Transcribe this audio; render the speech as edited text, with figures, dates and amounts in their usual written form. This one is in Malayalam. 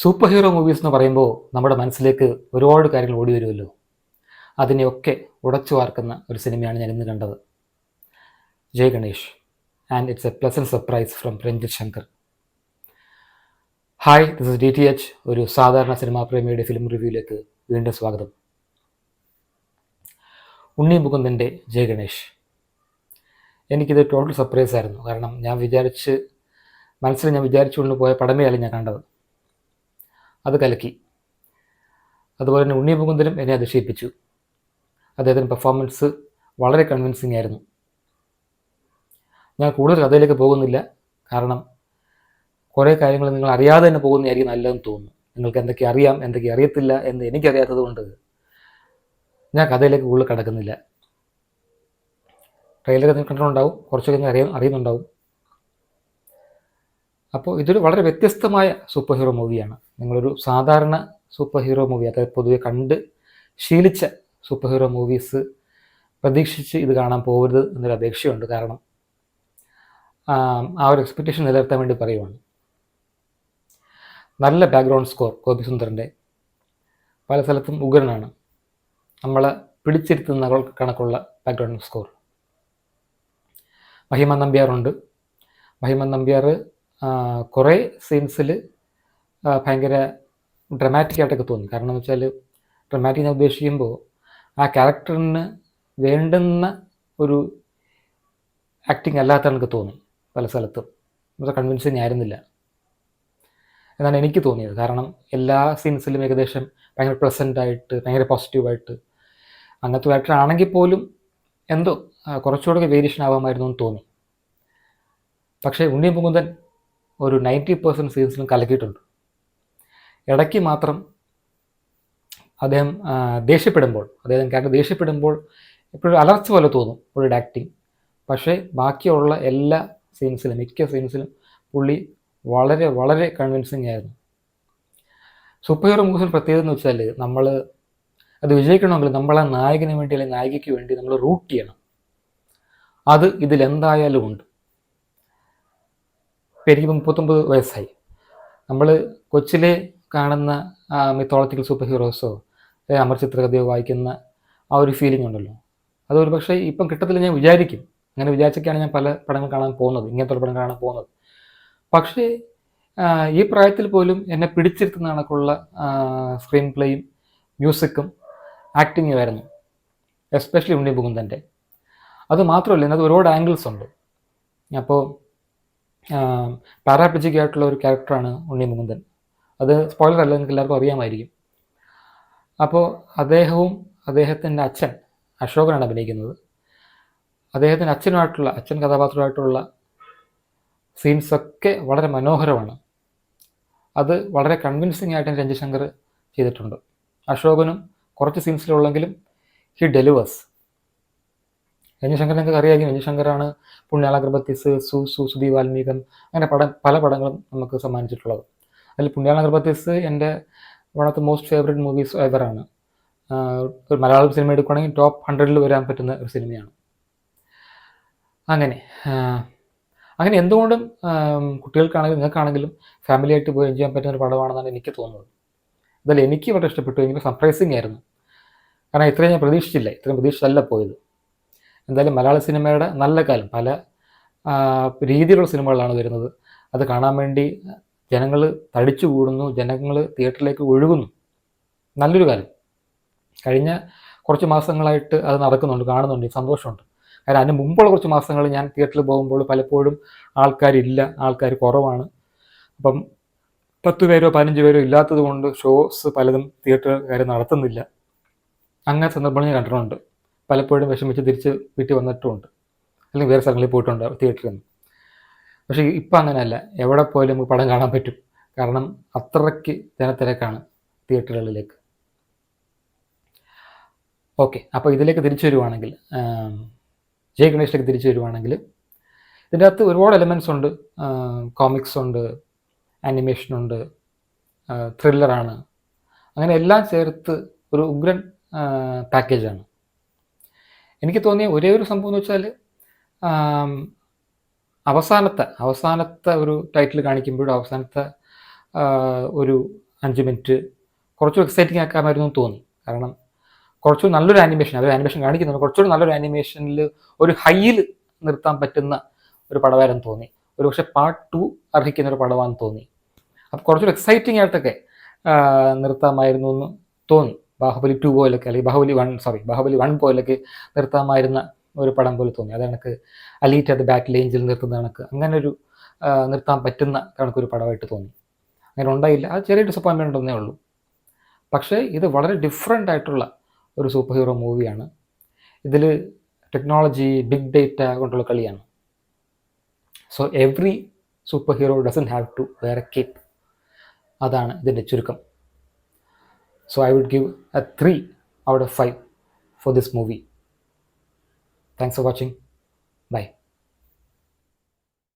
സൂപ്പർ ഹീറോ മൂവീസ് എന്ന് പറയുമ്പോൾ നമ്മുടെ മനസ്സിലേക്ക് ഒരുപാട് കാര്യങ്ങൾ ഓടി വരുമല്ലോ. അതിനെയൊക്കെ ഉടച്ചു വാർക്കുന്ന ഒരു സിനിമയാണ് ഞാൻ ഇന്ന് കണ്ടത്, Jai Ganesh. And it's a pleasant surprise from Ranjith Shankar. Hi, this is DTH. ഒരു സാധാരണ സിനിമാ പ്രേമിയുടെ ഫിലിം റിവ്യൂയിലേക്ക് വീണ്ടും സ്വാഗതം. ഉണ്ണി മുകുന്ദൻ്റെ ജയ് ഗണേഷ് എനിക്കിത് ടോട്ടൽ സർപ്രൈസ് ആയിരുന്നു. കാരണം മനസ്സിൽ ഞാൻ വിചാരിച്ചുകൊണ്ട് പോയ പടമേ അല്ല ഞാൻ കണ്ടത്. അത് കലക്കി. അതുപോലെ തന്നെ ഉണ്ണി മുകുന്ദനും എന്നെ അതിശയിപ്പിച്ചു. അദ്ദേഹത്തിൻ്റെ പെർഫോമൻസ് വളരെ കൺവിൻസിങ് ആയിരുന്നു. ഞാൻ കൂടുതൽ കഥയിലേക്ക് പോകുന്നില്ല, കാരണം കുറേ കാര്യങ്ങൾ നിങ്ങൾ അറിയാതെ തന്നെ പോകുന്നതായിരിക്കും നല്ലതെന്ന് തോന്നുന്നു. നിങ്ങൾക്ക് എന്തൊക്കെ അറിയാം, എന്തൊക്കെ അറിയത്തില്ല എന്ന് എനിക്കറിയാത്തത് കൊണ്ട് ഞാൻ കഥയിലേക്ക് കൂടുതൽ കടക്കുന്നില്ല. ട്രെയിലർ കണ്ടിട്ടുണ്ടാവും, കുറച്ചൊക്കെ അറിയുന്നുണ്ടാവും. അപ്പോൾ ഇതൊരു വളരെ വ്യത്യസ്തമായ സൂപ്പർ ഹീറോ മൂവിയാണ്. നിങ്ങളൊരു സാധാരണ സൂപ്പർ ഹീറോ മൂവി, അതായത് പൊതുവെ കണ്ട് ശീലിച്ച സൂപ്പർ ഹീറോ മൂവീസ് പ്രതീക്ഷിച്ച് ഇത് കാണാൻ പോകരുത് എന്നൊരു അപേക്ഷയുണ്ട്. കാരണം ആ ഒരു എക്സ്പെക്റ്റേഷൻ നിലനിർത്താൻ വേണ്ടി പറയുവാണ്. നല്ല ബാക്ക്ഗ്രൗണ്ട് സ്കോർ ഗോപി സുന്ദറിൻ്റെ, പല സ്ഥലത്തും ഉഗ്രനാണ്. നമ്മളെ പിടിച്ചിരുത്തുന്ന കണക്കുള്ള ബാക്ക്ഗ്രൗണ്ട് സ്കോർ. മഹിമ നമ്പ്യാറുണ്ട്. മഹിമ നമ്പ്യാർ കുറേ സീൻസിൽ ഭയങ്കര ഡ്രമാറ്റിക്കായിട്ടൊക്കെ തോന്നി. കാരണം എന്ന് വെച്ചാൽ, ഡ്രമാറ്റിക് ഞാൻ ഉദ്ദേശിക്കുമ്പോൾ ആ ക്യാരക്ടറിന് വേണ്ടുന്ന ഒരു ആക്ടിങ് അല്ലാത്ത എനിക്ക് തോന്നി പല സ്ഥലത്തും. അത് കൺവിൻസിങ് ആയിരുന്നില്ല എന്നാണ് എനിക്ക് തോന്നിയത്. കാരണം എല്ലാ സീൻസിലും ഏകദേശം ഭയങ്കര പ്ലസൻ്റായിട്ട്, ഭയങ്കര പോസിറ്റീവായിട്ട് അങ്ങനത്തെ ആക്ടർ ആണെങ്കിൽ പോലും എന്തോ കുറച്ചുകൂടെ വേരിയേഷൻ ആവാമായിരുന്നു എന്ന് തോന്നി. പക്ഷേ ഉണ്ണി മുകുന്ദൻ ഒരു 90% സീൻസിലും കലക്കിയിട്ടുണ്ട്. ഇടയ്ക്ക് മാത്രം അദ്ദേഹം ക്യാരക്ടർ ദേഷ്യപ്പെടുമ്പോൾ എപ്പോഴും അലർച്ച പോലെ തോന്നും പുള്ളിയുടെ ആക്ടിങ്. പക്ഷേ ബാക്കിയുള്ള എല്ലാ സീൻസിലും, മിക്ക സീൻസിലും പുള്ളി വളരെ വളരെ കൺവിൻസിങ് ആയിരുന്നു. സൂപ്പർ ഹീറോ മൂവീസിന് പ്രത്യേകത എന്ന് വെച്ചാൽ, നമ്മൾ അത് വിജയിക്കണമെങ്കിൽ നമ്മളെ നായകന് വേണ്ടി അല്ലെങ്കിൽ നായികയ്ക്ക് വേണ്ടി നമ്മൾ റൂട്ട് ചെയ്യണം. അത് ഇതിലെന്തായാലും ഉണ്ട്. ഇപ്പം എനിക്ക് 39 വയസ്സായി. നമ്മൾ കൊച്ചിലെ കാണുന്ന മിത്തോളജിക്കൽ സൂപ്പർ ഹീറോസോ അമർ ചിത്രകഥയോ വായിക്കുന്ന ആ ഒരു ഫീലിംഗ് ഉണ്ടല്ലോ, അതൊരു പക്ഷേ ഇപ്പം കിട്ടത്തില്ല ഞാൻ വിചാരിക്കും. അങ്ങനെ വിചാരിച്ചൊക്കെയാണ് ഞാൻ പല പടങ്ങൾ കാണാൻ പോകുന്നത്, ഇങ്ങനത്തെ പടങ്ങൾ കാണാൻ പോകുന്നത്. പക്ഷേ ഈ പ്രായത്തിൽ പോലും എന്നെ പിടിച്ചിരുത്തുന്ന കണക്കുള്ള സ്ക്രീൻ പ്ലേയും മ്യൂസിക്കും ആക്ടിങ്ങും ആയിരുന്നു, എസ്പെഷ്യലി ഉണ്ണി മുകുന്ദൻ്റെ. അത് മാത്രമല്ല, ഇതിനകത്ത് ഒരുപാട് ആംഗിൾസ് ഉണ്ട്. അപ്പോൾ പാരാപ്ലജിക് ആയിട്ടുള്ള ഒരു ക്യാരക്ടറാണ് ഉണ്ണി മുകുന്ദൻ. അത് സ്പോയിലർ അല്ല, നിങ്ങൾക്ക് എല്ലാവർക്കും അറിയാമായിരിക്കും. അപ്പോൾ അദ്ദേഹത്തിൻ്റെ അച്ഛൻ അശോകനാണ് അഭിനയിക്കുന്നത്. അദ്ദേഹത്തിൻ്റെ അച്ഛൻ കഥാപാത്രമായിട്ടുള്ള സീൻസൊക്കെ വളരെ മനോഹരമാണ്. അത് വളരെ കൺവിൻസിങ് ആയിട്ട് രഞ്ജിത് ശങ്കർ ചെയ്തിട്ടുണ്ട്. അശോകനും കുറച്ച് സീൻസിലുള്ളെങ്കിലും ഹി ഡെലിവേഴ്സ്. രഞ്ജിത് ശങ്കർ നിങ്ങൾക്ക് അറിയാമെങ്കിൽ, രഞ്ജിത് ശങ്കറാണ് പുണ്യാളഗർബത്തീസ്, സുധി വാൽമീകം, അങ്ങനെ പല പടങ്ങളും നമുക്ക് സമ്മാനിച്ചിട്ടുള്ളത്. അതിൽ പുണ്യാളഗർബത്തീസ് എൻ്റെ one of the most favourite movies എവറാണ്. ഒരു മലയാളം സിനിമ എടുക്കുകയാണെങ്കിൽ ടോപ്പ് 100 വരാൻ പറ്റുന്ന ഒരു സിനിമയാണ്. അങ്ങനെ എന്തുകൊണ്ടും കുട്ടികൾക്കാണെങ്കിലും നിങ്ങൾക്കാണെങ്കിലും ഫാമിലിയായിട്ട് പോയി എൻജോയ് ചെയ്യാൻ പറ്റുന്ന ഒരു പടമാണെന്നാണ് എനിക്ക് തോന്നുന്നത്. അതിൽ എനിക്ക് വളരെ ഇഷ്ടപ്പെട്ടു. എനിക്ക് സർപ്രൈസിങ് ആയിരുന്നു. കാരണം ഇത്രയും ഞാൻ പ്രതീക്ഷിച്ചില്ല, ഇത്രയും പ്രതീക്ഷിച്ചല്ല പോയത്. എന്തായാലും മലയാള സിനിമയുടെ നല്ല കാലം, പല രീതിയിലുള്ള സിനിമകളാണ് വരുന്നത്. അത് കാണാൻ വേണ്ടി ജനങ്ങൾ തടിച്ചു കൂടുന്നു, ജനങ്ങൾ തിയേറ്ററിലേക്ക് ഒഴുകുന്നു. നല്ലൊരു കാലം. കഴിഞ്ഞ കുറച്ച് മാസങ്ങളായിട്ട് അത് നടക്കുന്നുണ്ട്, കാണുന്നുണ്ട്, സന്തോഷമുണ്ട്. കാരണം അതിന് മുമ്പുള്ള കുറച്ച് മാസങ്ങൾ ഞാൻ തിയേറ്ററിൽ പോകുമ്പോൾ പലപ്പോഴും ആൾക്കാർ കുറവാണ്. അപ്പം 10 പേരോ 15 പേരോ ഇല്ലാത്തത് കൊണ്ട് ഷോസ് പലതും തിയേറ്ററുകാർ നടത്തുന്നില്ല. അങ്ങനെ സന്ദർഭങ്ങൾ ഞാൻ കണ്ടിട്ടുണ്ട്. പലപ്പോഴും വിഷമിച്ച് തിരിച്ച് വീട്ടിൽ വന്നിട്ടുമുണ്ട്, അല്ലെങ്കിൽ വേറെ സ്ഥലങ്ങളിൽ പോയിട്ടുണ്ട് തിയേറ്ററിൽ നിന്ന്. പക്ഷേ ഇപ്പം അങ്ങനെയല്ല, എവിടെ പോയാലും നമുക്ക് പടം കാണാൻ പറ്റും. കാരണം അത്രയ്ക്ക് ജനത്തിരക്കാണ് തിയേറ്ററുകളിലേക്ക്. ഓക്കെ, അപ്പോൾ ഇതിലേക്ക് തിരിച്ചു വരുവാണെങ്കിൽ, ജയ് ഗണേഷിലേക്ക് തിരിച്ചു വരുവാണെങ്കിൽ, ഇതിൻ്റെ അകത്ത് ഒരുപാട് എലമെൻറ്റ്സ് ഉണ്ട്. കോമിക്സ് ഉണ്ട്, ആനിമേഷനുണ്ട്, ത്രില്ലറാണ്. അങ്ങനെ എല്ലാം ചേർത്ത് ഒരു ഉഗ്രൻ പാക്കേജാണ്. എനിക്ക് തോന്നിയ ഒരേ ഒരു സംഭവം എന്ന് വെച്ചാൽ, അവസാനത്തെ ഒരു ടൈറ്റിൽ കാണിക്കുമ്പോഴും അവസാനത്തെ ഒരു 5 മിനിറ്റ് കുറച്ചുകൂടി എക്സൈറ്റിംഗ് ആക്കാമായിരുന്നു എന്ന് തോന്നി. കാരണം കുറച്ചുകൂടി നല്ലൊരു ആനിമേഷൻ, അവർ ആനിമേഷൻ കാണിക്കുന്നുണ്ട്, കുറച്ചുകൂടി നല്ലൊരു ആനിമേഷനിൽ ഒരു ഹൈയിൽ നിർത്താൻ പറ്റുന്ന ഒരു പടമായിരുന്നു തോന്നി. ഒരു പക്ഷേ പാർട്ട് 2 അർഹിക്കുന്ന ഒരു പടമാണെന്ന് തോന്നി. അപ്പോൾ കുറച്ചുകൂടി എക്സൈറ്റിംഗ് ആയിട്ടൊക്കെ നിർത്താമായിരുന്നു എന്ന് തോന്നി. ബാഹുബലി 2 പോലൊക്കെ, അല്ലെങ്കിൽ ബാഹുബലി 1 പോലൊക്കെ നിർത്താമായിരുന്ന ഒരു പടം പോലെ തോന്നി. അത് കണക്ക് അലീറ്റ് അത് ബാറ്റിൽ ഏഞ്ചിൽ നിർത്തുന്ന കണക്ക് അങ്ങനെ ഒരു നിർത്താൻ പറ്റുന്ന കണക്കൊരു പടമായിട്ട് തോന്നി. അങ്ങനെ ഉണ്ടായില്ല. അത് ചെറിയ ഡിസപ്പോയിൻമെൻ്റ് ഉണ്ടെന്നേ ഉള്ളൂ. പക്ഷേ ഇത് വളരെ ഡിഫറെൻ്റ് ആയിട്ടുള്ള ഒരു സൂപ്പർ ഹീറോ മൂവിയാണ്. ഇതിൽ ടെക്നോളജി, ബിഗ് ഡേറ്റ കൊണ്ടുള്ള കളിയാണ്. So every super hero doesn't have to wear a cape. അതാണ് ഇതിൻ്റെ ചുരുക്കം. So I would give a 3 out of 5 for this movie. Thanks for watching. Bye.